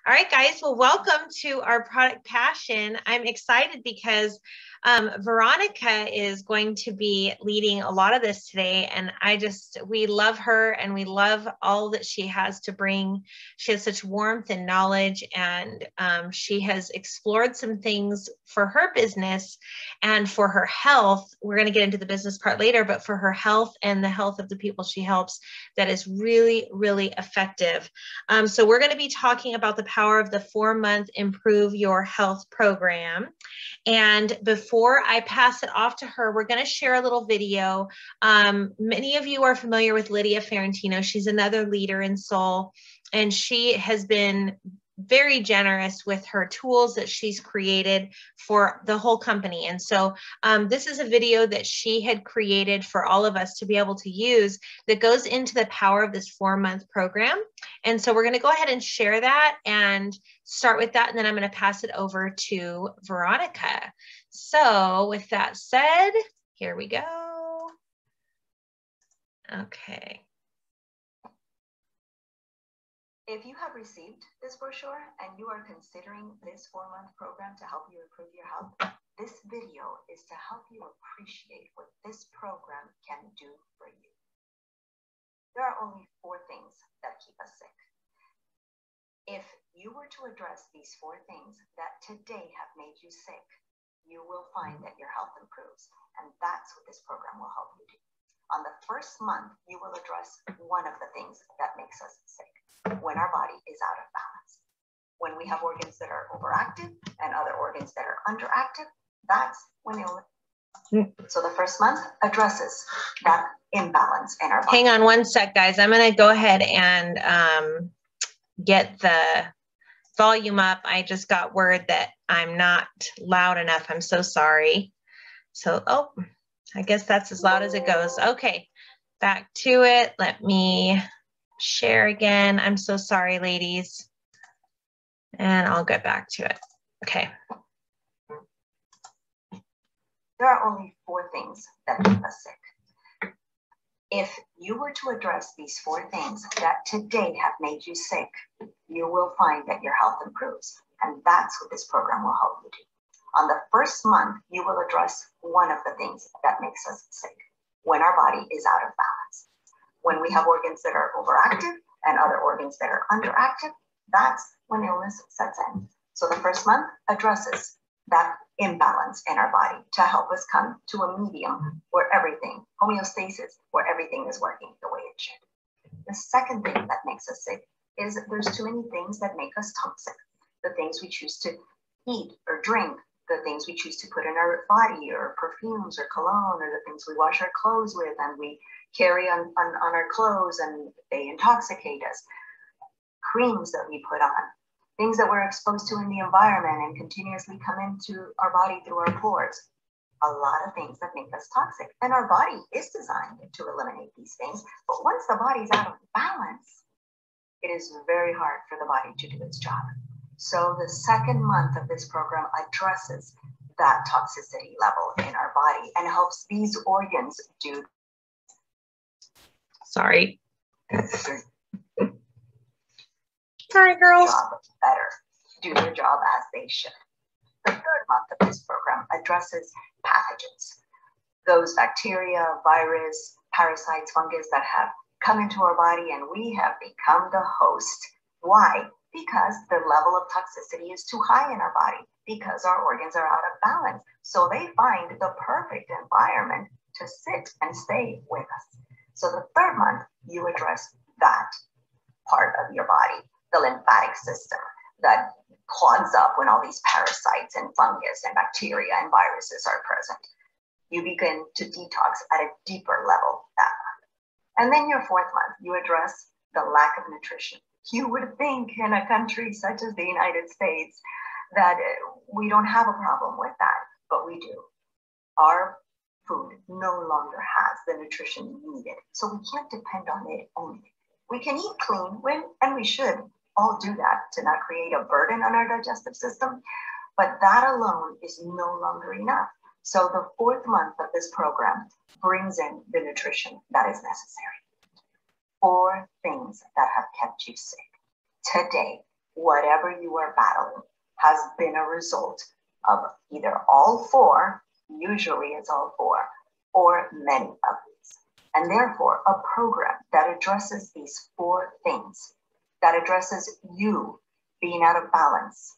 All right, guys. Well, welcome to our product passion. I'm excited because Veronica is going to be leading a lot of this today. And we love her and we love all that she has to bring. She has such warmth and knowledge, and she has explored some things for her business and for her health. We're going to get into the business part later, but for her health and the health of the people she helps, that is really, really effective. So we're going to be talking about the power of the 4-month Improve Your Health program. And before I pass it off to her, we're going to share a little video. Many of you are familiar with Lydia Ferrantino. She's another leader in Soul, and she has been very generous with her tools that she's created for the whole company. And so this is a video that she had created for all of us to be able to use that goes into the power of this 4-month program. And so we're going to go ahead and share that and start with that. And then I'm going to pass it over to Veronica. So with that said, here we go. Okay. If you have received this brochure and you are considering this 4-month program to help you improve your health, this video is to help you appreciate what this program can do for you. There are only 4 things that keep us sick. If you were to address these 4 things that today have made you sick, you will find that your health improves. And that's what this program will help you do. On the first month, you will address one of the things that makes us sick. When our body is out of balance. When we have organs that are overactive and other organs that are underactive, that's when illness. So the first month addresses that imbalance in our body. Hang on one sec, guys. I'm going to go ahead and get the volume up. I just got word that I'm not loud enough. I'm so sorry. So, I guess that's as loud as it goes. Okay, back to it. Let me share again. I'm so sorry, ladies. And I'll get back to it. Okay. There are only 4 things that keep us sick. If you were to address these 4 things that today have made you sick, you will find that your health improves. And that's what this program will help you do. On the first month, you will address one of the things that makes us sick. When our body is out of balance. When we have organs that are overactive and other organs that are underactive, that's when illness sets in. So the first month addresses that imbalance in our body to help us come to a medium where homeostasis, where everything is working the way it should. The second thing that makes us sick is that there's too many things that make us toxic. The things we choose to eat or drink, the things we choose to put in our body, or perfumes or cologne, or the things we wash our clothes with and we carry on our clothes and they intoxicate us. Creams that we put on, things that we're exposed to in the environment and continuously come into our body through our pores. A lot of things that make us toxic. And our body is designed to eliminate these things. But once the body's out of balance, it is very hard for the body to do its job. So the second month of this program addresses that toxicity level in our body and helps these organs do. Sorry. Sorry, girls. Better, do their job as they should. The third month of this program addresses pathogens. Those bacteria, virus, parasites, fungus that have come into our body and we have become the host. Why? Because the level of toxicity is too high in our body because our organs are out of balance. So they find the perfect environment to sit and stay with us. So the third month, you address that part of your body, the lymphatic system that clogs up when all these parasites and fungus and bacteria and viruses are present. You begin to detox at a deeper level that month. And then your 4th month, you address the lack of nutrition. You would think in a country such as the United States that we don't have a problem with that, but we do. Our food no longer has the nutrition needed, so we can't depend on it only. We can eat clean, and we should all do that to not create a burden on our digestive system, but that alone is no longer enough. So the 4th month of this program brings in the nutrition that is necessary. 4 things that have kept you sick. Today, whatever you are battling has been a result of either all four, usually it's all four, or many of these. And therefore, a program that addresses these four things, that addresses you being out of balance,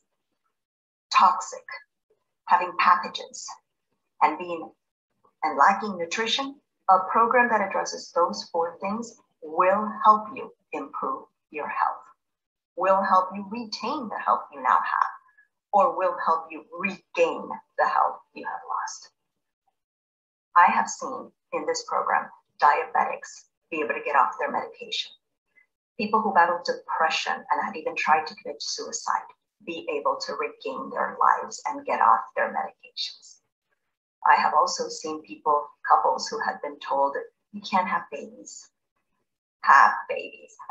toxic, having pathogens, and lacking nutrition, a program that addresses those four things will help you improve your health, will help you retain the health you now have, or will help you regain the health you have lost. I have seen in this program diabetics be able to get off their medication. People who battle depression and had even tried to commit suicide be able to regain their lives and get off their medications. I have also seen couples who had been told, you can't have babies,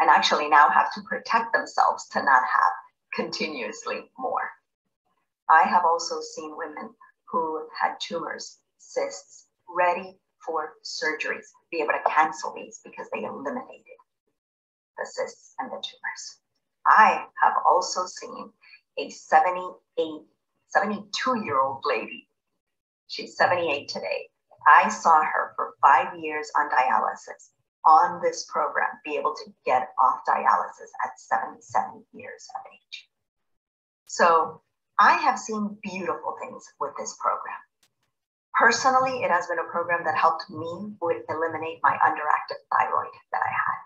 and actually now have to protect themselves to not have continuously more. I have also seen women who had tumors, cysts, ready for surgeries, be able to cancel these because they eliminated the cysts and the tumors. I have also seen a 72-year-old lady. She's 78 today. I saw her for 5 years on dialysis on this program be able to get off dialysis at 77 years of age. So I have seen beautiful things with this program. Personally, it has been a program that helped me eliminate my underactive thyroid that I had.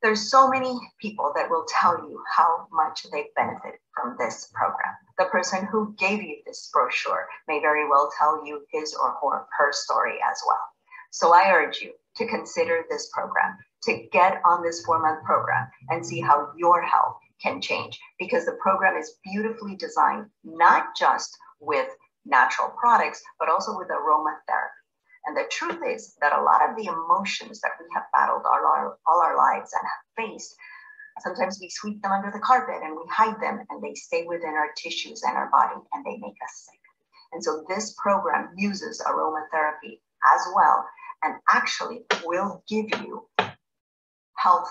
There's so many people that will tell you how much they've benefited from this program. The person who gave you this brochure may very well tell you his or her story as well. So I urge you to consider this program, to get on this 4-month program and see how your health can change, because the program is beautifully designed, not just with natural products, but also with aromatherapy. And the truth is that a lot of the emotions that we have battled all our lives and have faced, sometimes we sweep them under the carpet and we hide them, and they stay within our tissues and our body, and they make us sick. And so this program uses aromatherapy as well, and actually will give you health,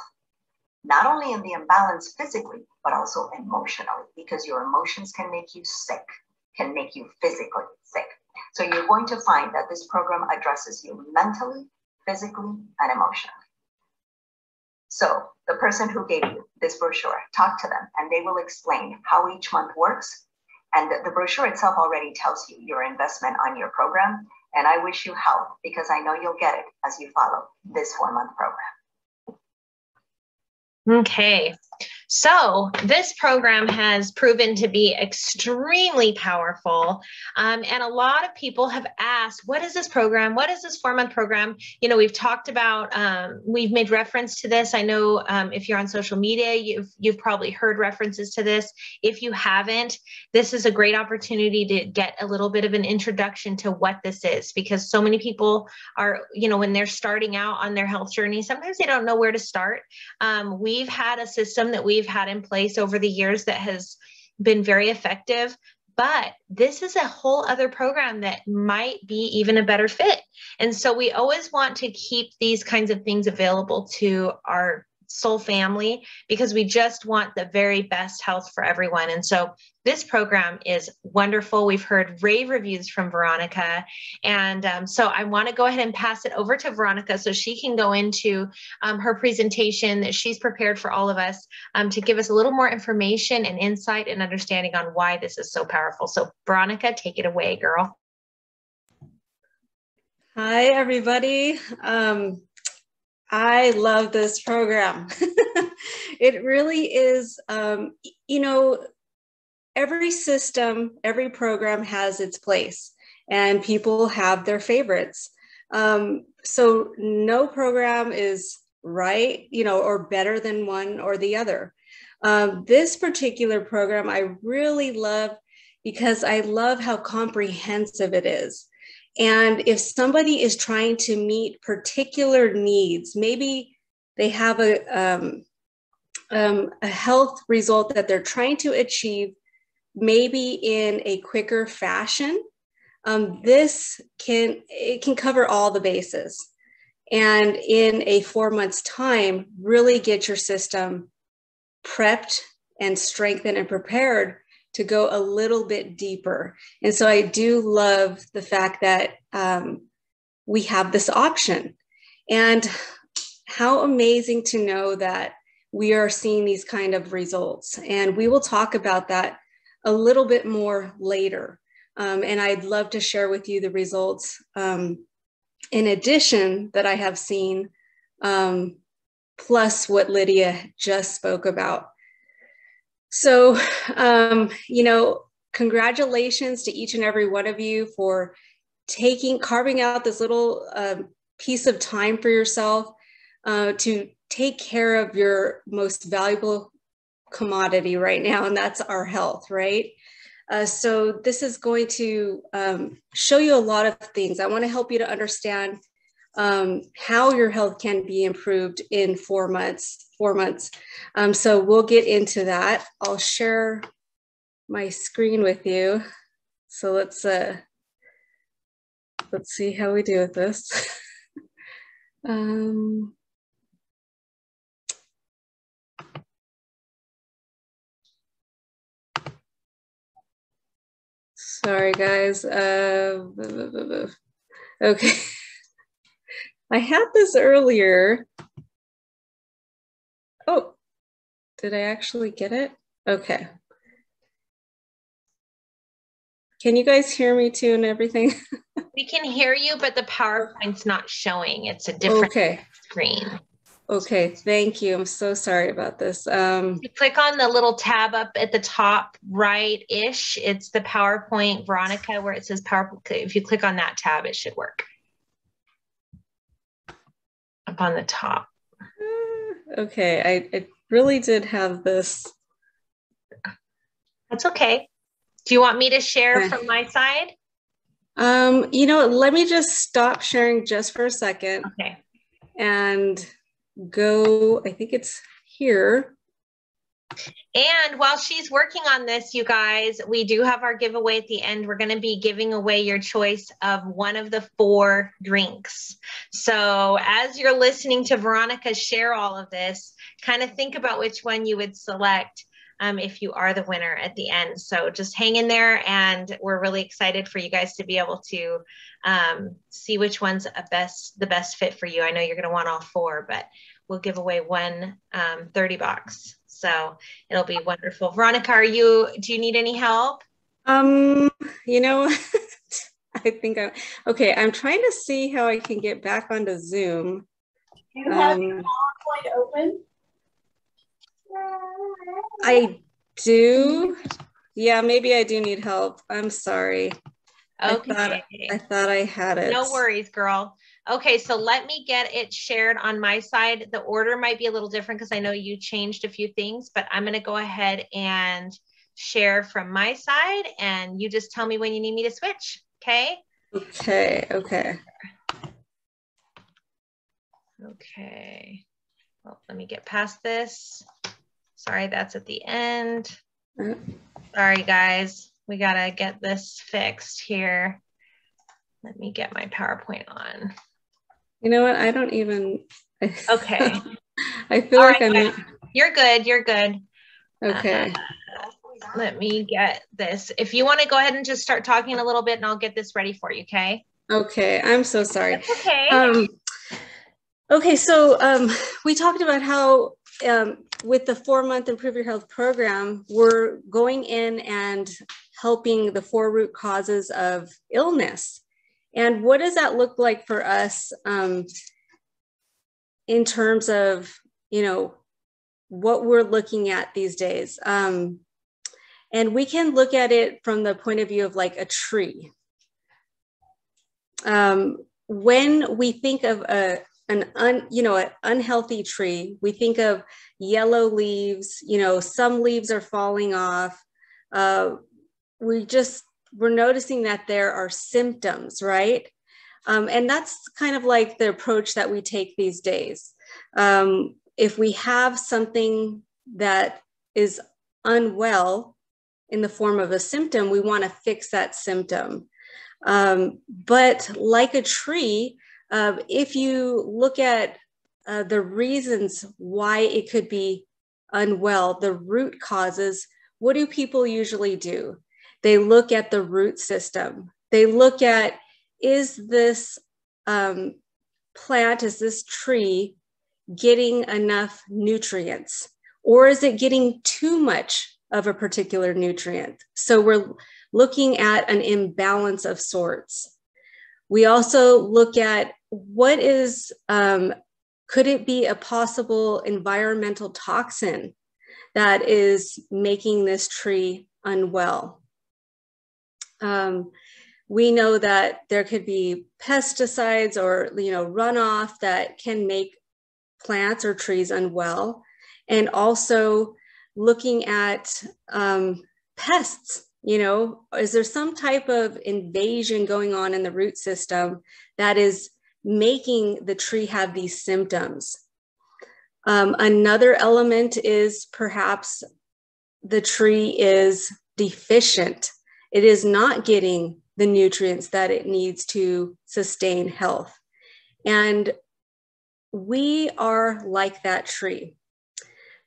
not only in the imbalance physically, but also emotionally, because your emotions can make you sick, can make you physically sick. So you're going to find that this program addresses you mentally, physically, and emotionally. So the person who gave you this brochure, talk to them, and they will explain how each month works. And the brochure itself already tells you your investment on your program. And I wish you health, because I know you'll get it as you follow this 4-month program. Okay. So this program has proven to be extremely powerful. And a lot of people have asked, what is this program? What is this 4-month program? You know, we've talked about, we've made reference to this. I know if you're on social media, you've probably heard references to this. If you haven't, this is a great opportunity to get a little bit of an introduction to what this is, because so many people are, you know, when they're starting out on their health journey, sometimes they don't know where to start. We've had a system that we've had in place over the years that has been very effective, but this is a whole other program that might be even a better fit. And so we always want to keep these kinds of things available to our soul family, because we just want the very best health for everyone. And so this program is wonderful. We've heard rave reviews from Veronica. And so I want to go ahead and pass it over to Veronica so she can go into her presentation that she's prepared for all of us to give us a little more information and insight and understanding on why this is so powerful. So Veronica, take it away, girl. Hi, everybody. I love this program. It really is, you know, every system, every program has its place, and people have their favorites. So no program is right, you know, or better than one or the other. This particular program I really love because I love how comprehensive it is. And if somebody is trying to meet particular needs, maybe they have a health result that they're trying to achieve, maybe in a quicker fashion, this can cover all the bases. And in a 4 months time, really get your system prepped and strengthened and prepared to go a little bit deeper. And so I do love the fact that we have this option. And how amazing to know that we are seeing these kind of results. And we will talk about that a little bit more later. And I'd love to share with you the results in addition that I have seen, plus what Lydia just spoke about. So, you know, congratulations to each and every one of you for carving out this little piece of time for yourself to take care of your most valuable commodity right now, and that's our health, right? So this is going to show you a lot of things. I want to help you to understand how your health can be improved in 4 months. So we'll get into that. I'll share my screen with you. So let's see how we do with this. Sorry, guys. Okay. I had this earlier. Oh, did I actually get it? Okay. Can you guys hear me too and everything? We can hear you, but the PowerPoint's not showing. It's a different screen. Okay, thank you. I'm so sorry about this. You click on the little tab up at the top right-ish. It's the PowerPoint, Veronica, where it says PowerPoint. If you click on that tab, it should work. Up on the top. Okay, I really did have this. That's okay. Do you want me to share from my side? You know, let me just stop sharing just for a second. Okay. And go, I think it's here. And while she's working on this, you guys, we do have our giveaway at the end. We're going to be giving away your choice of one of the 4 drinks. So as you're listening to Veronica share all of this, kind of think about which one you would select if you are the winner at the end. So just hang in there, and we're really excited for you guys to be able to see which one's the best fit for you. I know you're going to want all 4, but we'll give away one $30. So it'll be wonderful. Veronica, do you need any help? You know, I think okay. I'm trying to see how I can get back onto Zoom. Do you have your PowerPoint open? I do. Yeah, maybe I do need help. I'm sorry. Okay. I thought I had it. No worries, girl. Okay, so let me get it shared on my side. The order might be a little different because I know you changed a few things, but I'm going to go ahead and share from my side, and you just tell me when you need me to switch, okay? Okay. Okay. Well, let me get past this. Sorry, that's at the end. Sorry, guys. We got to get this fixed here. Let me get my PowerPoint on. You know what? I don't even. Okay. I feel like I'm not. You're good. You're good. Okay. Let me get this. If you want to go ahead and just start talking a little bit, and I'll get this ready for you, okay? Okay. I'm so sorry. That's okay. Okay. So we talked about how with the 4-month Improve Your Health program, we're going in and helping the 4 root causes of illness. And what does that look like for us in terms of, you know, what we're looking at these days? And we can look at it from the point of view of like a tree. When we think of an unhealthy tree, we think of yellow leaves, you know, some leaves are falling off. We're noticing that there are symptoms, right? And that's kind of like the approach that we take these days. If we have something that is unwell in the form of a symptom, we want to fix that symptom. But like a tree, if you look at the reasons why it could be unwell, the root causes, what do people usually do? They look at the root system. They look at, is this plant, is this tree getting enough nutrients? Or is it getting too much of a particular nutrient? So we're looking at an imbalance of sorts. We also look at what is, could it be a possible environmental toxin that is making this tree unwell? We know that there could be pesticides or runoff that can make plants or trees unwell, and also looking at pests. Is there some type of invasion going on in the root system that is making the tree have these symptoms? Another element is perhaps the tree is deficient. It is not getting the nutrients that it needs to sustain health. And we are like that tree.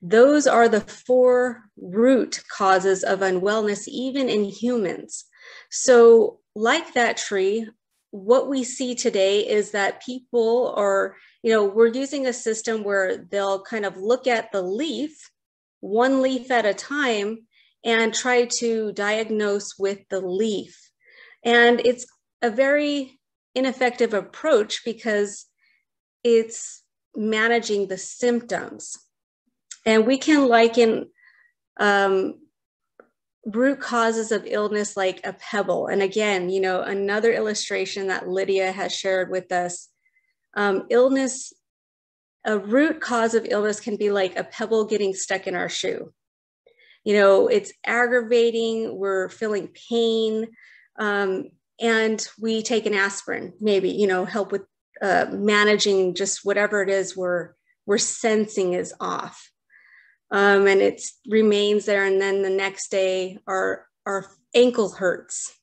Those are the 4 root causes of unwellness, even in humans. So like that tree, what we see today is that people are, we're using a system where they'll kind of look at the leaf, one leaf at a time, and try to diagnose with the leaf. And it's a very ineffective approach because it's managing the symptoms. And we can liken root causes of illness like a pebble. And again, another illustration that Lydia has shared with us, illness, a root cause of illness can be like a pebble getting stuck in our shoe. It's aggravating, we're feeling pain, and we take an aspirin, maybe, help with managing just whatever it is we're sensing is off. And it remains there, and then the next day our ankle hurts,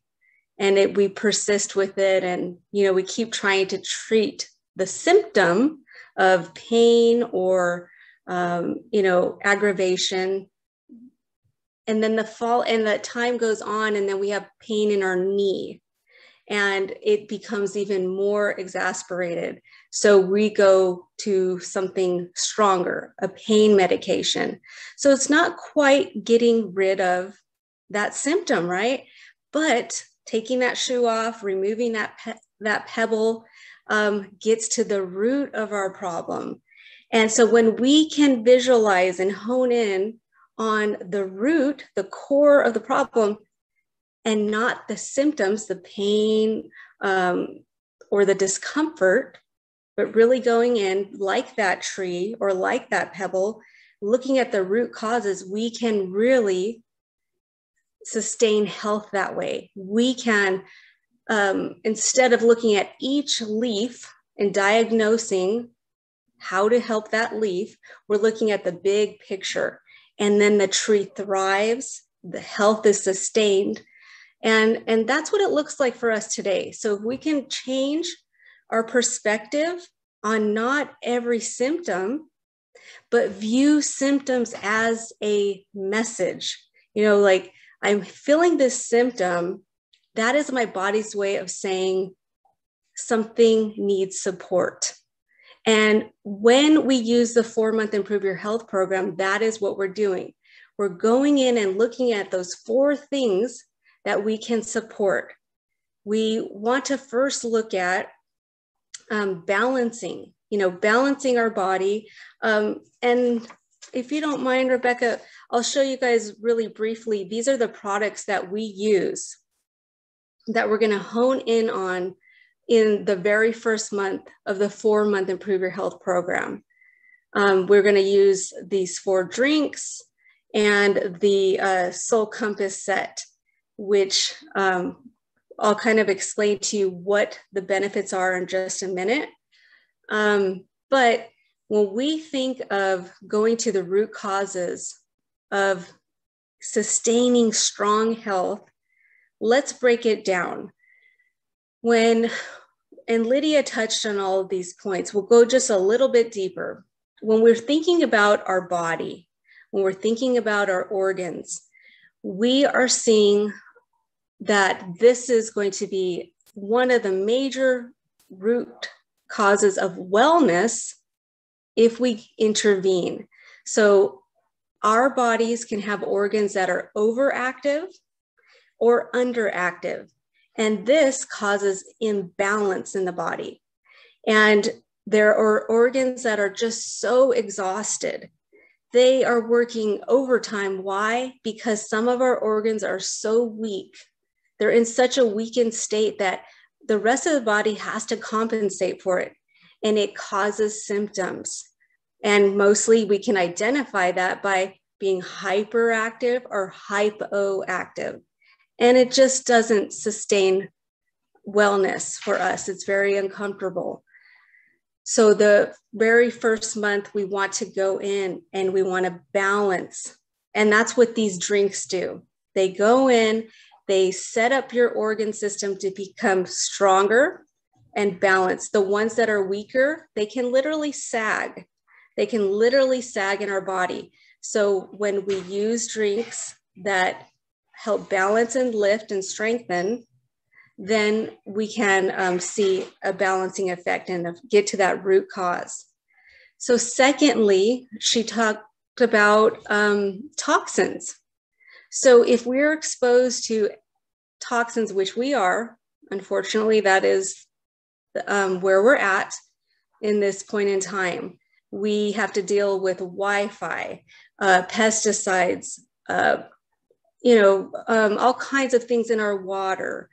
and we persist with it, and we keep trying to treat the symptom of pain or aggravation, and then the time goes on, and then we have pain in our knee, and it becomes even more exasperated. So we go to something stronger, a pain medication. So it's not quite getting rid of that symptom, right? But taking that shoe off, removing that pebble gets to the root of our problem. And so when we can visualize and hone in on the root, the core of the problem, and not the symptoms, the pain or the discomfort, but really going in like that tree or like that pebble, looking at the root causes, we can really sustain health that way. We can, instead of looking at each leaf and diagnosing how to help that leaf, we're looking at the big picture. And then the tree thrives, the health is sustained. And that's what it looks like for us today. So if we can change our perspective on not every symptom, but view symptoms as a message, like I'm feeling this symptom, that is my body's way of saying something needs support. And when we use the 4-month Improve Your Health program, that is what we're doing. We're going in and looking at those 4 things that we can support. We want to first look at balancing our body. And if you don't mind, Rebecca, I'll show you guys really briefly. These are the products that we use that we're going to hone in on in the very first month of the 4-month Improve Your Health program. We're going to use these 4 drinks and the Soul Compass set, which I'll kind of explain to you what the benefits are in just a minute. But when we think of going to the root causes of sustaining strong health, let's break it down. And Lydia touched on all of these points. We'll go just a little bit deeper. When we're thinking about our body, when we're thinking about our organs, we are seeing that this is going to be one of the major root causes of wellness if we intervene. So our bodies can have organs that are overactive or underactive, and this causes imbalance in the body. And there are organs that are just so exhausted. They are working overtime. Why? Because some of our organs are so weak. They're in such a weakened state that the rest of the body has to compensate for it, and it causes symptoms. And mostly we can identify that by being hyperactive or hypoactive. And it just doesn't sustain wellness for us. It's very uncomfortable. So the very first month, we want to go in and we want to balance. And that's what these drinks do. They go in, they set up your organ system to become stronger and balanced. The ones that are weaker, they can literally sag. They can literally sag in our body. So when we use drinks that help balance and lift and strengthen, then we can see a balancing effect and get to that root cause. So secondly, she talked about toxins. So if we're exposed to toxins, which we are, unfortunately, that is where we're at in this point in time. We have to deal with Wi-Fi, pesticides, all kinds of things in our water,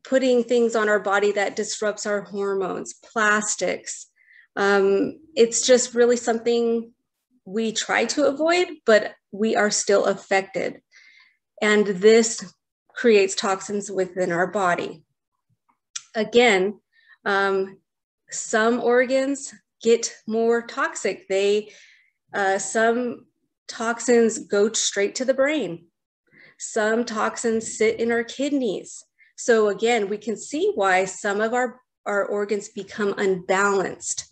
putting things on our body that disrupts our hormones, plastics. It's just really something we try to avoid, but we are still affected. And this creates toxins within our body. Again, some organs get more toxic. Some toxins go straight to the brain. Some toxins sit in our kidneys. So again, we can see why some of our organs become unbalanced.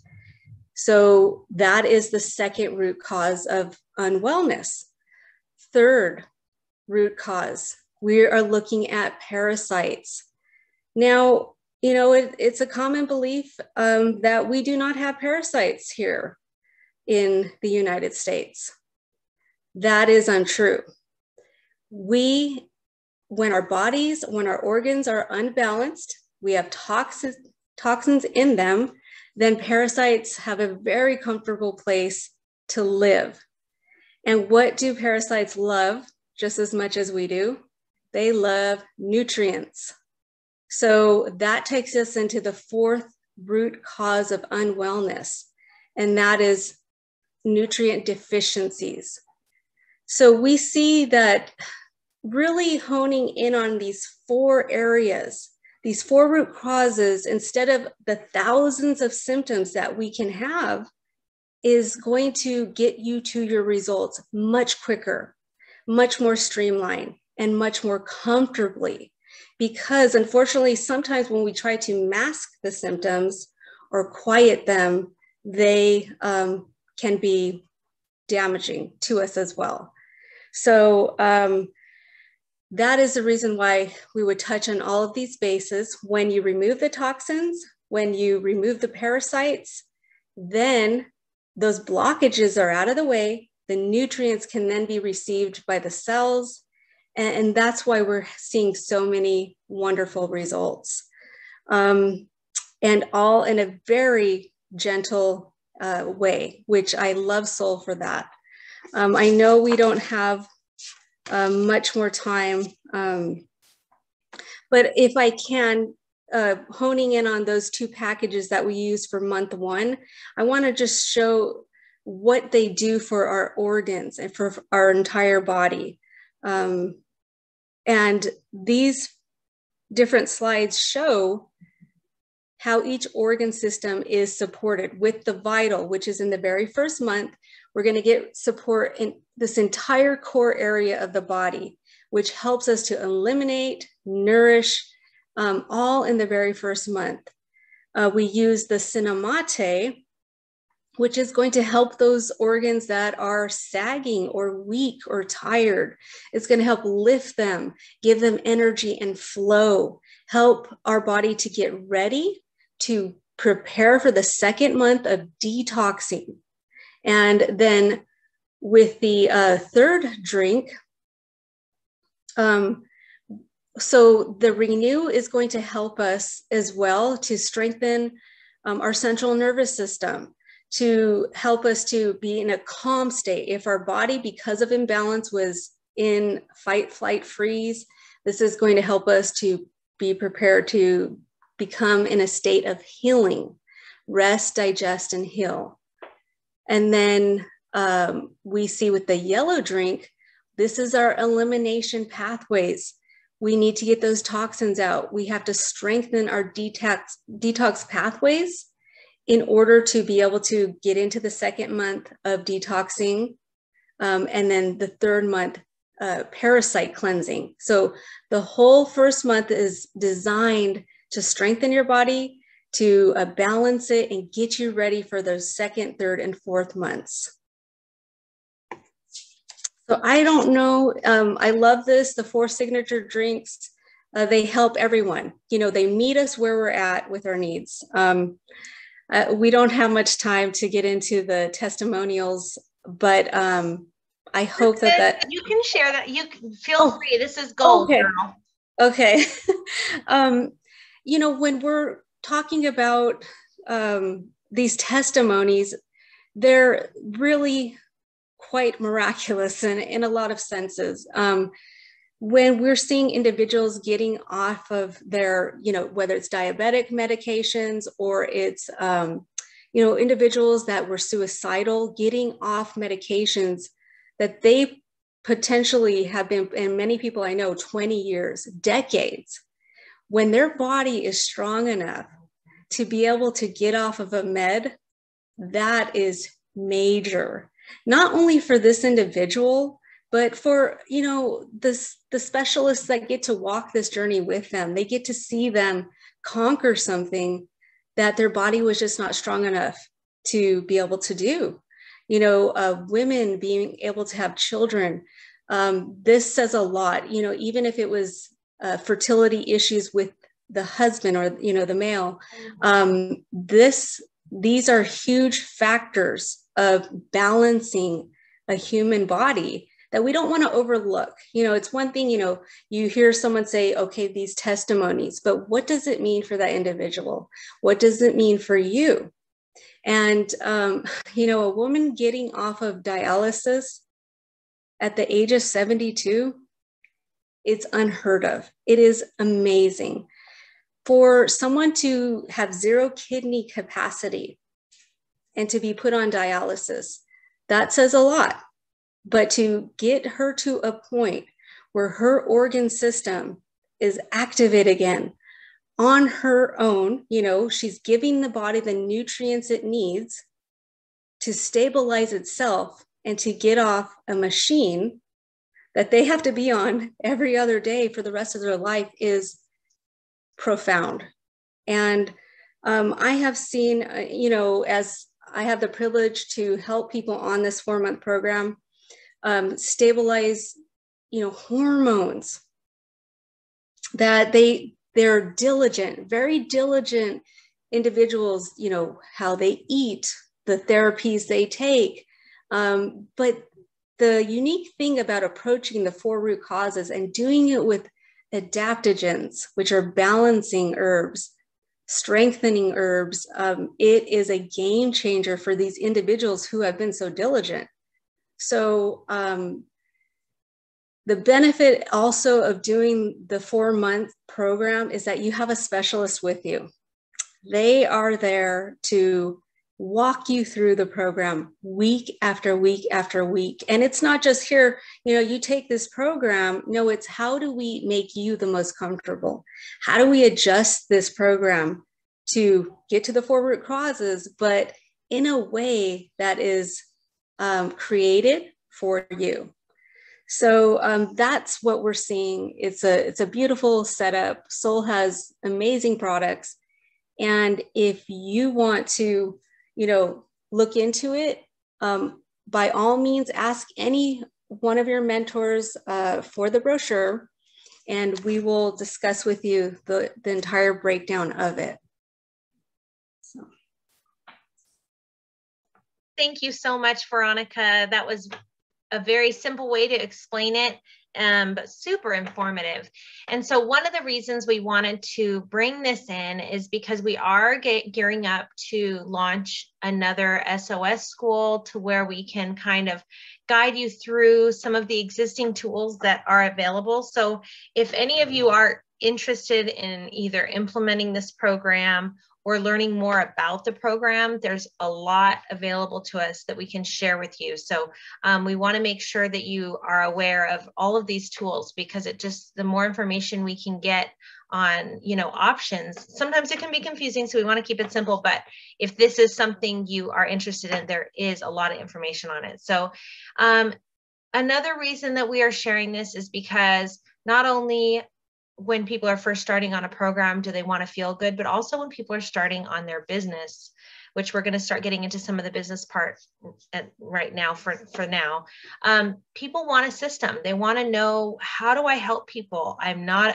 So that is the second root cause of unwellness. Third root cause, we are looking at parasites. Now, it's a common belief that we do not have parasites here in the United States. That is untrue. When our organs are unbalanced, we have toxins in them, then parasites have a very comfortable place to live. And what do parasites love just as much as we do? They love nutrients. So that takes us into the fourth root cause of unwellness, and that is nutrient deficiencies. So we see that really honing in on these four areas, these four root causes, instead of the thousands of symptoms that we can have, is going to get you to your results much quicker, much more streamlined, and much more comfortably. Because unfortunately, sometimes when we try to mask the symptoms or quiet them, they can be damaging to us as well. So that is the reason why we would touch on all of these bases. When you remove the toxins, when you remove the parasites, then those blockages are out of the way. The nutrients can then be received by the cells. And that's why we're seeing so many wonderful results. And all in a very gentle way, which I love Soul for that. I know we don't have much more time, but if I can, honing in on those two packages that we use for month one, I want to just show what they do for our organs and for our entire body. And these different slides show how each organ system is supported with the vital, which is in the very first month. We're going to get support in this entire core area of the body, which helps us to eliminate, nourish, all in the very first month. We use the cinnamate, which is going to help those organs that are sagging or weak or tired. It's going to help lift them, give them energy and flow, help our body to get ready to prepare for the second month of detoxing. And then with the third drink, so the Renew is going to help us as well to strengthen our central nervous system, to help us to be in a calm state. If our body, because of imbalance, was in fight, flight, freeze, this is going to help us to be prepared to become in a state of healing, rest, digest, and heal. And then we see with the yellow drink, this is our elimination pathways. We need to get those toxins out. We have to strengthen our detox pathways in order to be able to get into the second month of detoxing, and then the third month, parasite cleansing. So the whole first month is designed to strengthen your body, to balance it and get you ready for those second, third, and fourth months. So I don't know, I love this, the 4 signature drinks, they help everyone. You know, they meet us where we're at with our needs. We don't have much time to get into the testimonials, but I hope that you can share that. You can feel free. This is gold, okay. girl. Okay. You know, when we're talking about these testimonies, they're really quite miraculous in a lot of senses. When we're seeing individuals getting off of their, you know, whether it's diabetic medications or it's, you know, individuals that were suicidal, getting off medications that they potentially have been, and many people I know, 20 years, decades, when their body is strong enough to be able to get off of a med, that is major, not only for this individual, but for, you know, the specialists that get to walk this journey with them. They get to see them conquer something that their body was just not strong enough to be able to do. You know, women being able to have children, this says a lot. You know, even if it was fertility issues with the husband or, you know, the male, these are huge factors of balancing a human body that we don't want to overlook. You know, it's one thing, you know, you hear someone say, okay, these testimonies, but what does it mean for that individual? What does it mean for you? And, you know, a woman getting off of dialysis at the age of 72, it's unheard of. It is amazing. For someone to have 0 kidney capacity and to be put on dialysis, that says a lot. But to get her to a point where her organ system is activated again on her own, you know, she's giving the body the nutrients it needs to stabilize itself and to get off a machine that they have to be on every other day for the rest of their life is profound. And I have seen, you know, as I have the privilege to help people on this 4-month program, stabilize, you know, hormones, that they're diligent, very diligent individuals, you know, how they eat, the therapies they take. But the unique thing about approaching the 4 root causes and doing it with adaptogens, which are balancing herbs, strengthening herbs, it is a game changer for these individuals who have been so diligent. So the benefit also of doing the 4-month program is that you have a specialist with you. They are there to walk you through the program week after week after week. And it's not just here, you know, you take this program. No, it's how do we make you the most comfortable? How do we adjust this program to get to the 4 root causes, but in a way that is created for you? So that's what we're seeing. It's a beautiful setup. Soul has amazing products. And if you want to, you know, look into it, by all means, ask any one of your mentors for the brochure, and we will discuss with you the entire breakdown of it. So. Thank you so much, Veronica. That was a very simple way to explain it, but super informative. And so one of the reasons we wanted to bring this in is because we are gearing up to launch another SOS school, to where we can kind of guide you through some of the existing tools that are available. So if any of you are interested in either implementing this program or learning more about the program, there's a lot available to us that we can share with you. So we want to make sure that you are aware of all of these tools, because it just, the more information we can get on, you know, options, sometimes it can be confusing. So we want to keep it simple, but if this is something you are interested in, there is a lot of information on it. So another reason that we are sharing this is because not only when people are first starting on a program do they want to feel good, but also when people are starting on their business, which we're going to start getting into some of the business part right now for now. People want a system. They want to know, how do I help people?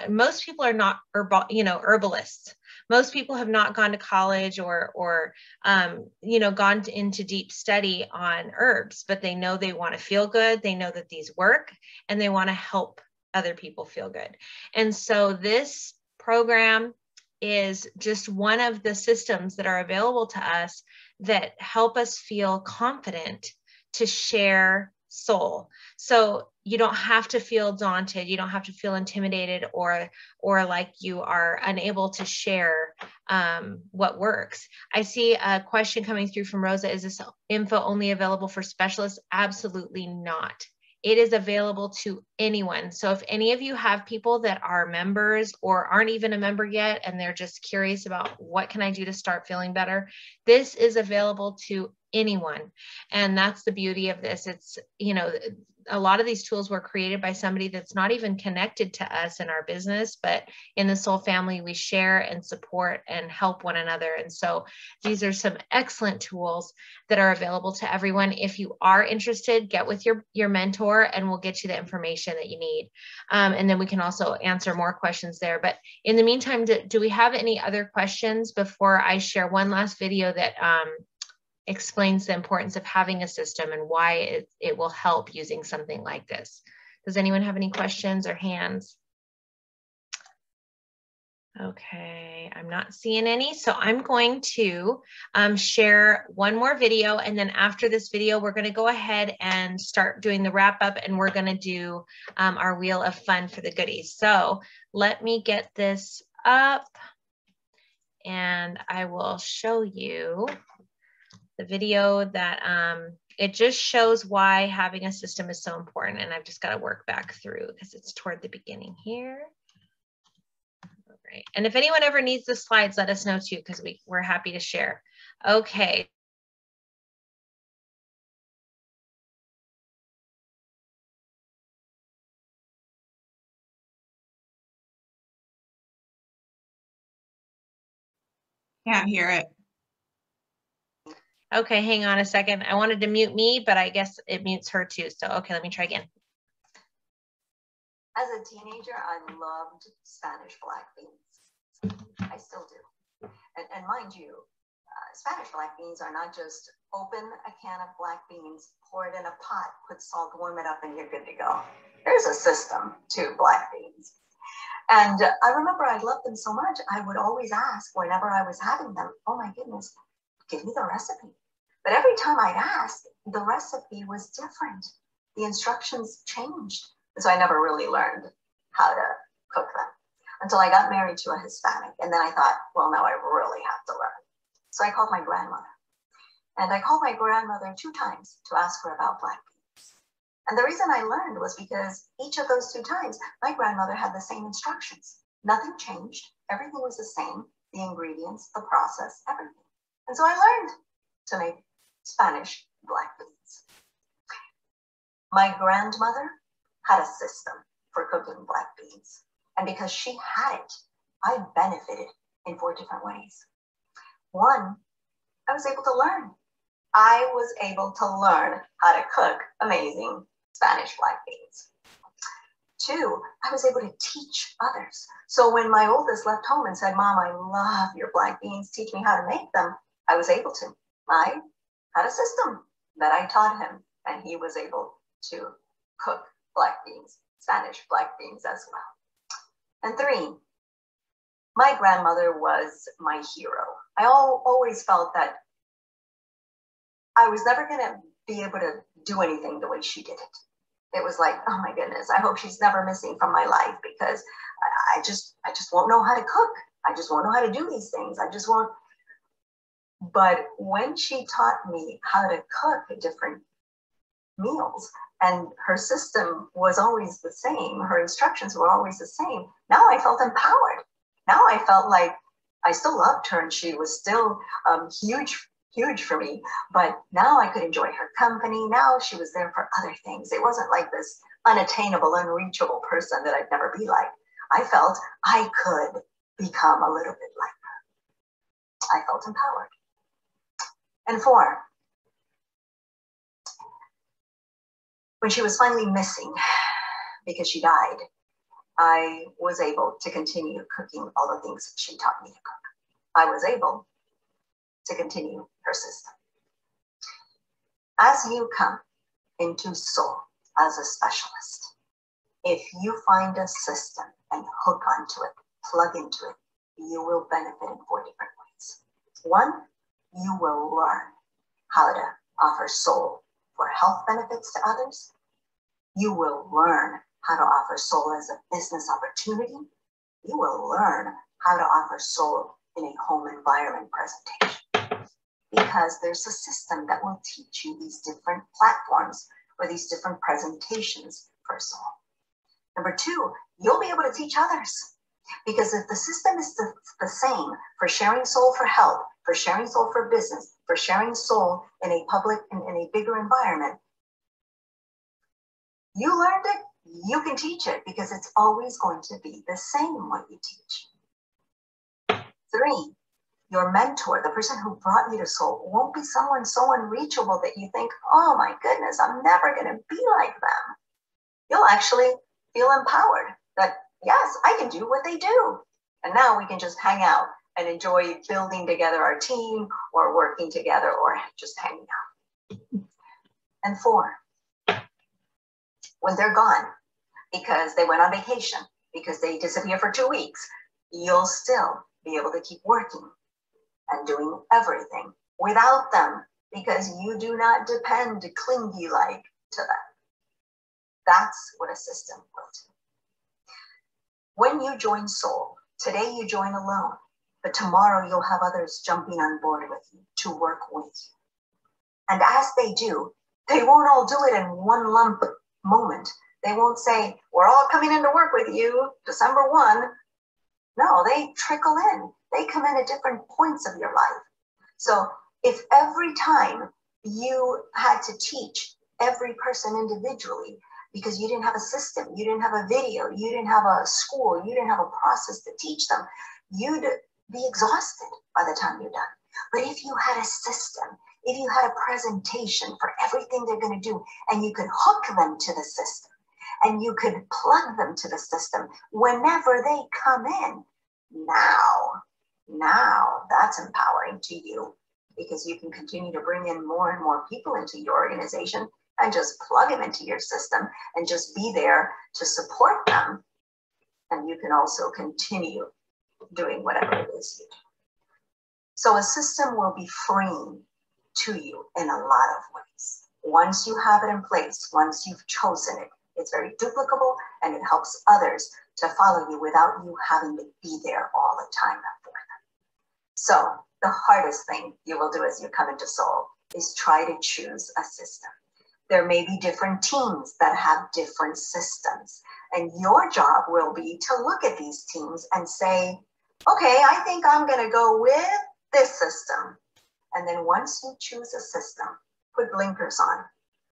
Most people are not herbalists. Most people have not gone to college or gone into deep study on herbs, but they know they want to feel good. They know that these work, and they want to help other people feel good. And so this program is just one of the systems that are available to us that help us feel confident to share soul. So you don't have to feel daunted. You don't have to feel intimidated or like you are unable to share what works. I see a question coming through from Rosa. Is this info only available for specialists? Absolutely not. It is available to anyone. So if any of you have people that are members or aren't even a member yet, and they're just curious about what can I do to start feeling better, this is available to anyone. And that's the beauty of this. It's, you know, a lot of these tools were created by somebody that's not even connected to us in our business, but in the Soul family, we share and support and help one another. And so these are some excellent tools that are available to everyone. If you are interested, get with your mentor and we'll get you the information that you need. And then we can also answer more questions there. But in the meantime, do we have any other questions before I share one last video that explains the importance of having a system and why it will help using something like this? Does anyone have any questions or hands? Okay, I'm not seeing any. So I'm going to share one more video. And then after this video, we're going to go ahead and start doing the wrap up, and we're going to do our wheel of fun for the goodies. So let me get this up and I will show you the video that it just shows why having a system is so important. And I've just got to work back through because it's toward the beginning here. All right. And if anyone ever needs the slides, let us know too, because we're happy to share. Okay. Can't hear it. Okay, hang on a second. I wanted to mute me, but I guess it mutes her too. So, okay, let me try again. As a teenager, I loved Spanish black beans. I still do. And mind you, Spanish black beans are not just open a can of black beans, pour it in a pot, put salt, warm it up, and you're good to go. There's a system to black beans. And I remember I loved them so much, I would always ask whenever I was having them, oh my goodness, give me the recipe. But every time I'd ask, the recipe was different. The instructions changed. So I never really learned how to cook them until I got married to a Hispanic. And then I thought, well, now I really have to learn. So I called my grandmother. And I called my grandmother 2 times to ask her about black beans. And the reason I learned was because each of those 2 times, my grandmother had the same instructions. Nothing changed. Everything was the same. The ingredients, the process, everything. And so I learned to make Spanish black beans. My grandmother had a system for cooking black beans. And because she had it, I benefited in 4 different ways. 1, I was able to learn. I was able to learn how to cook amazing Spanish black beans. 2, I was able to teach others. So when my oldest left home and said, Mom, I love your black beans, teach me how to make them, I was able to. I had a system that I taught him, and he was able to cook black beans, Spanish black beans as well. And 3, my grandmother was my hero. I always felt that I was never going to be able to do anything the way she did it. It was like, oh my goodness, I hope she's never missing from my life, because I just won't know how to cook. I just won't know how to do these things. I just won't. But when she taught me how to cook different meals, and her system was always the same, her instructions were always the same, now I felt empowered. Now I felt like I still loved her, and she was still huge for me, but now I could enjoy her company. Now she was there for other things. It wasn't like this unattainable, unreachable person that I'd never be like. I felt I could become a little bit like her. I felt empowered. And 4, when she was finally missing because she died, I was able to continue cooking all the things she taught me to cook. I was able to continue her system. As you come into soul as a specialist, if you find a system and hook onto it, plug into it, you will benefit in 4 different ways. 1, you will learn how to offer soul for health benefits to others. You will learn how to offer soul as a business opportunity. You will learn how to offer soul in a home environment presentation, because there's a system that will teach you these different platforms or these different presentations for soul. Number 2, you'll be able to teach others, because if the system is the same for sharing soul for health, for sharing soul for business, for sharing soul in a public and in a bigger environment, you learned it, you can teach it, because it's always going to be the same what you teach. 3, your mentor, the person who brought you to soul, won't be someone so unreachable that you think, oh my goodness, I'm never going to be like them. You'll actually feel empowered that, yes, I can do what they do. And now we can just hang out and enjoy building together our team, or working together, or just hanging out. And 4, when they're gone, because they went on vacation, because they disappear for 2 weeks, you'll still be able to keep working and doing everything without them, because you do not depend clingy-like to them. That's what a system will do. When you join soul, today you join alone, but tomorrow you'll have others jumping on board with you to work with you. And as they do, they won't all do it in one lump moment. They won't say, we're all coming in to work with you December 1. No, they trickle in. They come in at different points of your life. So if every time you had to teach every person individually, because you didn't have a system, you didn't have a video, you didn't have a school, you didn't have a process to teach them, you'd be exhausted by the time you're done. But if you had a system, if you had a presentation for everything they're going to do, and you could hook them to the system, and you could plug them to the system whenever they come in, now that's empowering to you, because you can continue to bring in more and more people into your organization and just plug them into your system and just be there to support them. And you can also continue doing whatever it is you do. So a system will be freeing to you in a lot of ways. Once you have it in place, once you've chosen it, it's very duplicable, and it helps others to follow you without you having to be there all the time for them. So the hardest thing you will do as you come into soul is try to choose a system. There may be different teams that have different systems, and your job will be to look at these teams and say, okay, I think I'm going to go with this system. And then once you choose a system, put blinkers on,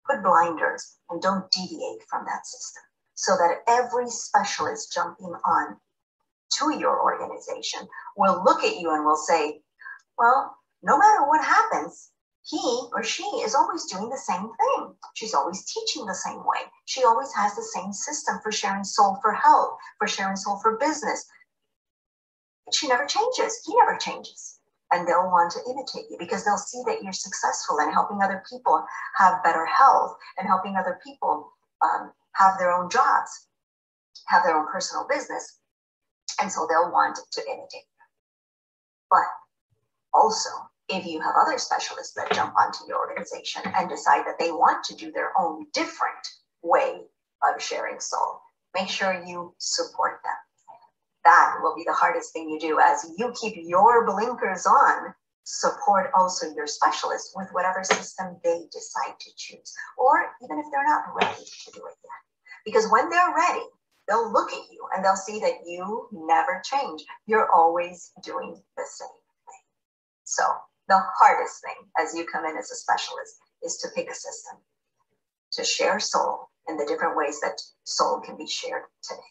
put blinders, and don't deviate from that system, so that every specialist jumping on to your organization will look at you and will say, well, no matter what happens, he or she is always doing the same thing. She's always teaching the same way. She always has the same system for sharing soul for health, for sharing soul for business. She never changes. He never changes. And they'll want to imitate you because they'll see that you're successful and helping other people have better health and helping other people have their own jobs, have their own personal business. And so they'll want to imitate you. But also, if you have other specialists that jump onto your organization and decide that they want to do their own different way of sharing soul, make sure you support them. That will be the hardest thing you do. As you keep your blinkers on, support also your specialist with whatever system they decide to choose, or even if they're not ready to do it yet. Because when they're ready, they'll look at you and they'll see that you never change. You're always doing the same thing. So the hardest thing as you come in as a specialist is to pick a system to share soul in the different ways that soul can be shared today.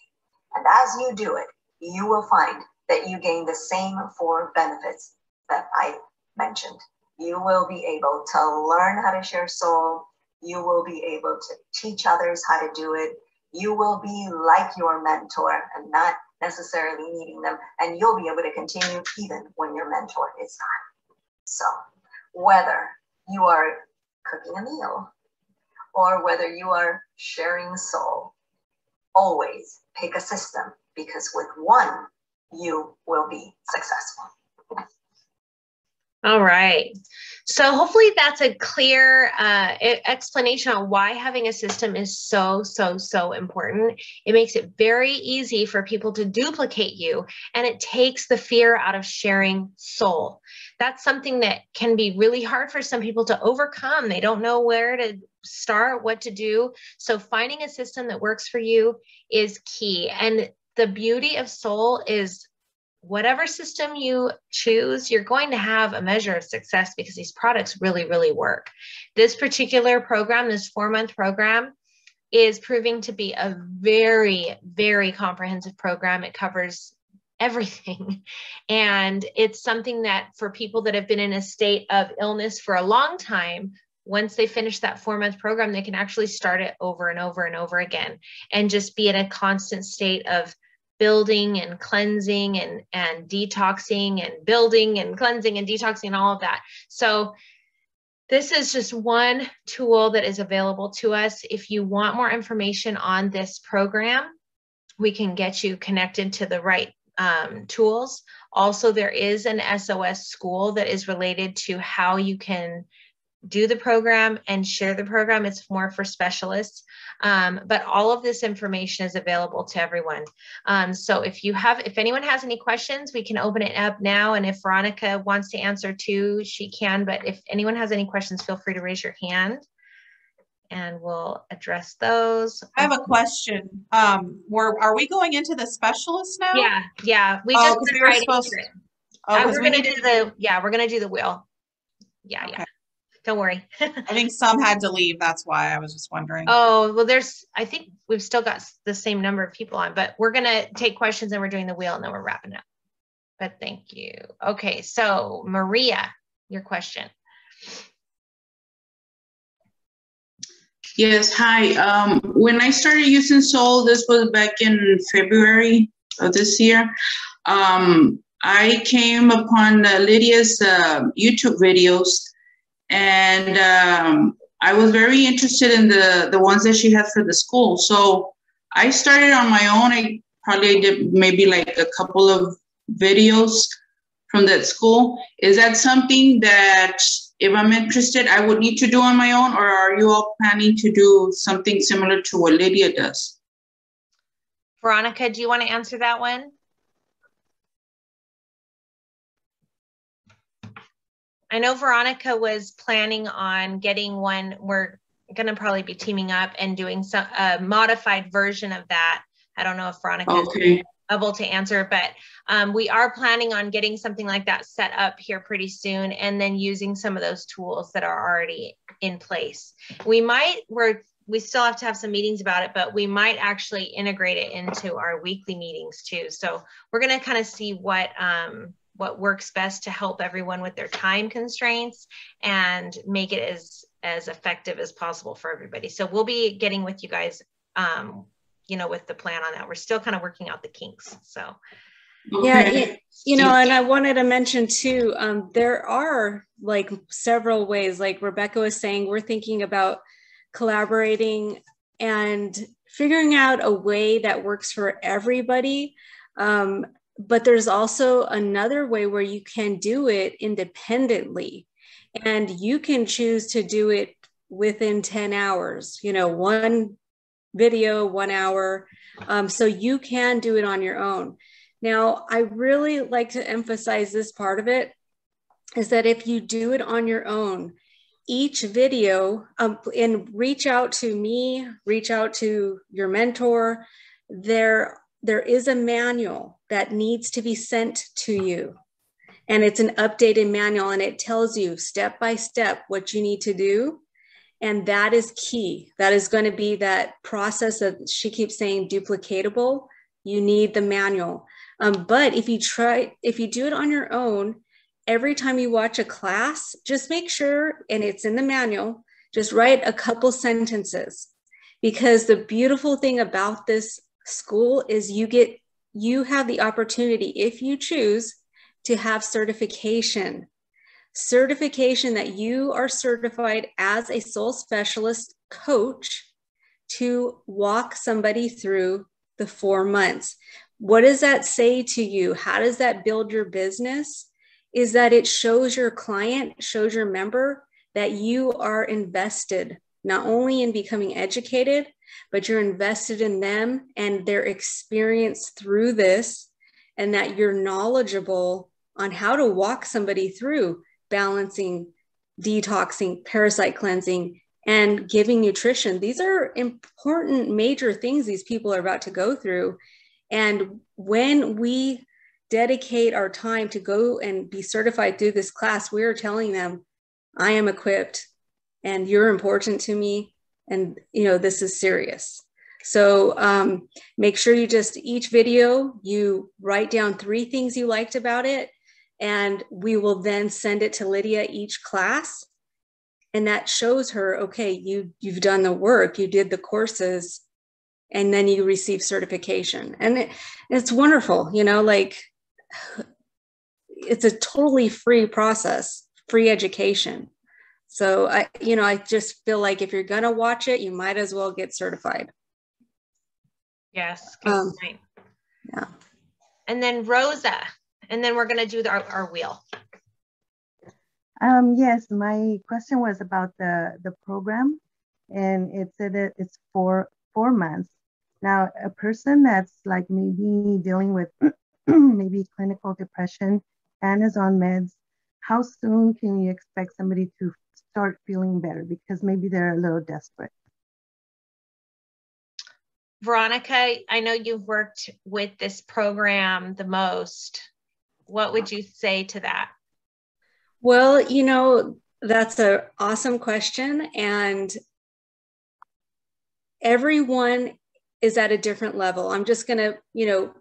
And as you do it, you will find that you gain the same 4 benefits that I mentioned. You will be able to learn how to share soul. You will be able to teach others how to do it. You will be like your mentor and not necessarily needing them. And you'll be able to continue even when your mentor is not. So whether you are cooking a meal or whether you are sharing soul, always pick a system, because with one, you will be successful. All right. So hopefully that's a clear explanation on why having a system is so important. It makes it very easy for people to duplicate you, and it takes the fear out of sharing soul. That's something that can be really hard for some people to overcome. They don't know where to start, what to do. So finding a system that works for you is key. And the beauty of soul is whatever system you choose, you're going to have a measure of success because these products really work. This particular program, this 4-month program, is proving to be a very comprehensive program. It covers everything. And it's something that for people that have been in a state of illness for a long time, once they finish that 4-month program, they can actually start it over and over again and just be in a constant state of building and cleansing and detoxing and building and cleansing and detoxing and all of that. So this is just one tool that is available to us. If you want more information on this program, we can get you connected to the right tools. Also, there is an SOS school that is related to how you can do the program and share the program. It's more for specialists, but all of this information is available to everyone. So if anyone has any questions, we can open it up now. And if Veronica wants to answer too, she can, but if anyone has any questions, feel free to raise your hand and we'll address those. I have a question. Are we going into the specialist now? Yeah. We just we were supposed to. we're going to do the wheel. Yeah. Okay. Don't worry. I think some had to leave. That's why I was just wondering. Oh, well, I think we've still got the same number of people on, but we're going to take questions and we're doing the wheel and then we're wrapping up. But thank you. Okay. So Maria, your question. Yes. Hi. When I started using Soul, this was back in February of this year. I came upon Lydia's YouTube videos. And I was very interested in the ones that she had for the school. So I started on my own. I probably did maybe like a couple of videos from that school. Is that something that if I'm interested, I would need to do on my own, or are you all planning to do something similar to what Lydia does? Veronica, do you want to answer that one? I know Veronica was planning on getting one. We're going to probably be teaming up and doing some modified version of that. I don't know if Veronica is able to answer, but we are planning on getting something like that set up here pretty soon, and then using some of those tools that are already in place. We still have to have some meetings about it, but we might actually integrate it into our weekly meetings too. So we're going to kind of see what what works best to help everyone with their time constraints and make it as effective as possible for everybody. So we'll be getting with you guys, you know, with the plan on that. We're still kind of working out the kinks. So. Yeah, you know, and I wanted to mention too, there are like several ways, like Rebecca was saying, we're thinking about collaborating and figuring out a way that works for everybody. But there's also another way where you can do it independently, and you can choose to do it within 10 hours, you know, one video, 1 hour. So you can do it on your own. Now, I really like to emphasize this part of it, is that if you do it on your own, each video, and reach out to me, reach out to your mentor, there is a manual that needs to be sent to you. And it's an updated manual, and it tells you step by step what you need to do. And that is key. That is going to be that process that she keeps saying duplicatable. You need the manual. But if you do it on your own, every time you watch a class, just make sure, and it's in the manual, just write a couple sentences. Because the beautiful thing about this school is you have the opportunity, if you choose, to have certification that you are certified as a soul specialist coach to walk somebody through the 4 months. What does that say to you? How does that build your business? Is that it shows your client, shows your member that you are invested, not only in becoming educated, but you're invested in them and their experience through this, and that you're knowledgeable on how to walk somebody through balancing, detoxing, parasite cleansing, and giving nutrition. These are important, major things these people are about to go through. And when we dedicate our time to go and be certified through this class, we are telling them, I am equipped and you're important to me. And, you know, this is serious. So make sure you just, each video, you write down 3 things you liked about it. And we will then send it to Lydia each class. And that shows her, okay, you've done the work, you did the courses, and then you receive certification. And it's wonderful, you know, like it's a totally free process, free education. So I just feel like if you're going to watch it, you might as well get certified. Yes. Good point. Yeah. And then Rosa, and then we're going to do our wheel. Yes, my question was about the program, and it said that it's for 4 months. Now, a person that's like maybe dealing with maybe clinical depression and is on meds, how soon can you expect somebody to start feeling better? Because maybe they're a little desperate. Veronica, I know you've worked with this program the most. What would you say to that? Well, you know, that's an awesome question. And everyone is at a different level. I'm just going to, you know,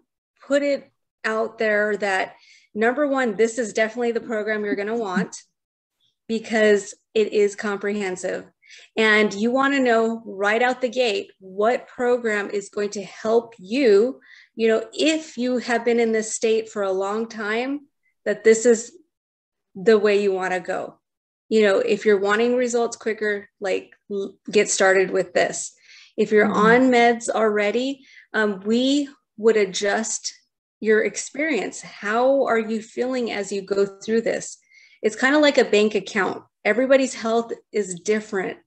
put it out there that number one, this is definitely the program you're going to want because it is comprehensive. And you want to know right out the gate what program is going to help you, you know, if you have been in this state for a long time, that this is the way you want to go. You know, if you're wanting results quicker, like get started with this. If you're on meds already, we would adjust your experience. How are you feeling as you go through this? It's kind of like a bank account. Everybody's health is different.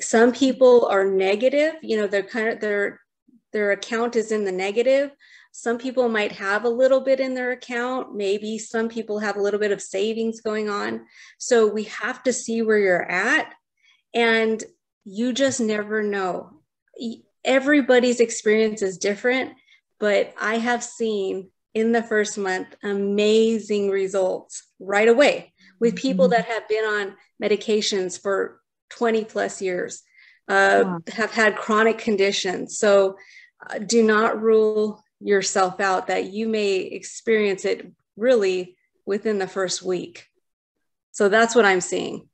Some people are negative, you know, their account is in the negative. Some people might have a little bit in their account. Maybe some people have a little bit of savings going on. So we have to see where you're at, and you just never know. Everybody's experience is different, but I have seen in the first month amazing results right away with people that have been on medications for 20 plus years, have had chronic conditions. So do not rule yourself out that you may experience it really within the first week. So that's what I'm seeing.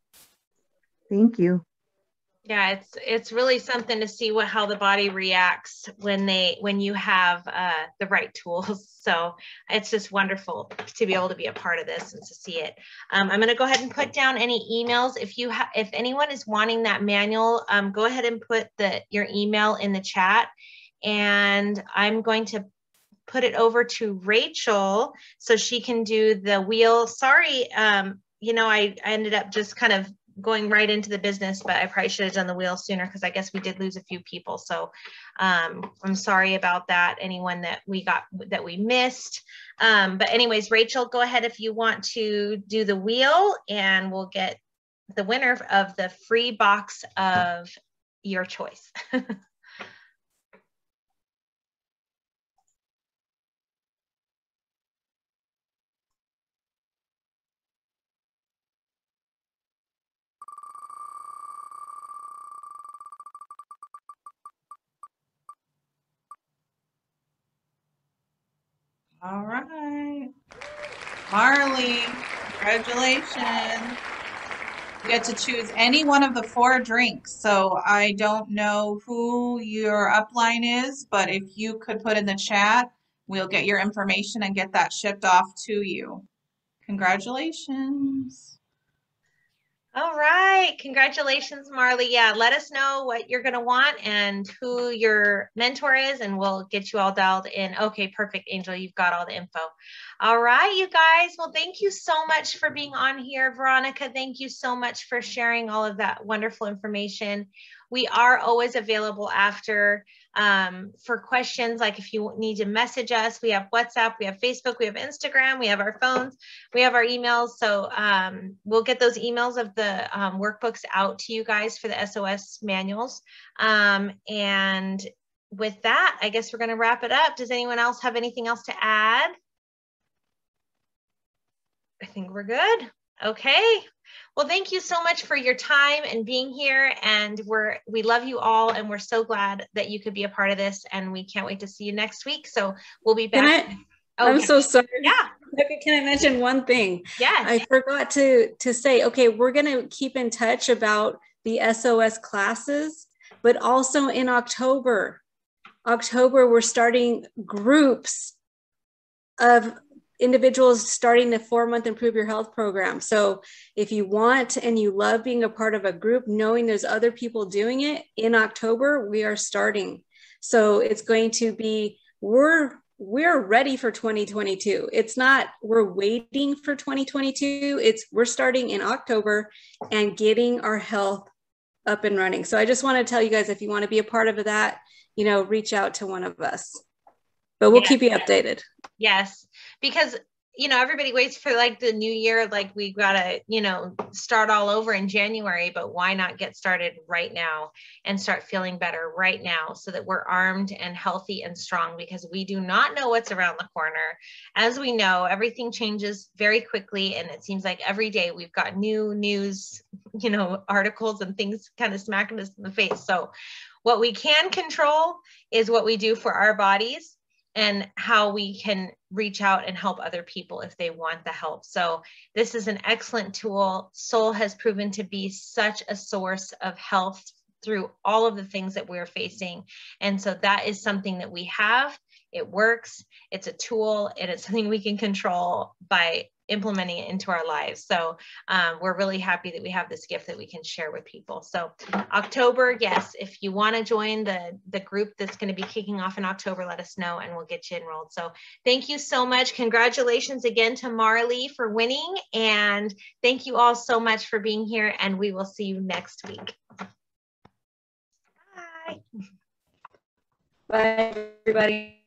Thank you. Yeah, it's really something to see how the body reacts when you have the right tools. So it's just wonderful to be able to be a part of this and to see it. I'm going to go ahead and put down any emails. If anyone is wanting that manual, go ahead and put your email in the chat, and I'm going to put it over to Rachel so she can do the wheel. Sorry, I ended up just kind of going right into the business, but I probably should have done the wheel sooner because I guess we did lose a few people. So I'm sorry about that, anyone that we missed. But anyways, Rachel, go ahead if you want to do the wheel, and we'll get the winner of the free box of your choice. All right. Marley, congratulations. You get to choose any one of the 4 drinks. So I don't know who your upline is, but if you could put in the chat, we'll get your information and get that shipped off to you. Congratulations. All right. Congratulations, Marley. Yeah, let us know what you're going to want and who your mentor is, and we'll get you all dialed in. Okay, perfect, Angel. You've got all the info. All right, you guys. Well, thank you so much for being on here. Veronica, thank you so much for sharing all of that wonderful information. We are always available after for questions. Like if you need to message us, we have WhatsApp, we have Facebook, we have Instagram, we have our phones, we have our emails. So we'll get those emails of the workbooks out to you guys for the SOS manuals. And with that, I guess we're going to wrap it up. Does anyone else have anything else to add? I think we're good. Okay. Well, thank you so much for your time and being here. And we love you all. And we're so glad that you could be a part of this. And we can't wait to see you next week. So we'll be back. I'm so sorry. Yeah. Can I mention one thing? Yes. I forgot to say, okay, we're going to keep in touch about the SOS classes, but also in October, we're starting groups of individuals starting the 4-month Improve Your Health program. So if you want and you love being a part of a group, knowing there's other people doing it, in October, we are starting. So it's going to be, we're ready for 2022. It's not, we're waiting for 2022. We're starting in October and getting our health up and running. So I just want to tell you guys, if you want to be a part of that, reach out to one of us. But we'll keep you updated. Yes, because, everybody waits for like the new year, like we got to, start all over in January, but why not get started right now and start feeling better right now so that we're armed and healthy and strong, because we do not know what's around the corner. As we know, everything changes very quickly, and it seems like every day we've got new news, articles and things kind of smacking us in the face. So what we can control is what we do for our bodies and how we can reach out and help other people if they want the help. So this is an excellent tool. Soul has proven to be such a source of health through all of the things that we're facing. And so that is something that we have. It works. It's a tool, and it's something we can control by implementing it into our lives. So we're really happy that we have this gift that we can share with people. So October, yes, if you want to join the group that's going to be kicking off in October, let us know and we'll get you enrolled. So thank you so much. Congratulations again to Marley for winning. And thank you all so much for being here, and we will see you next week. Bye. Bye, everybody.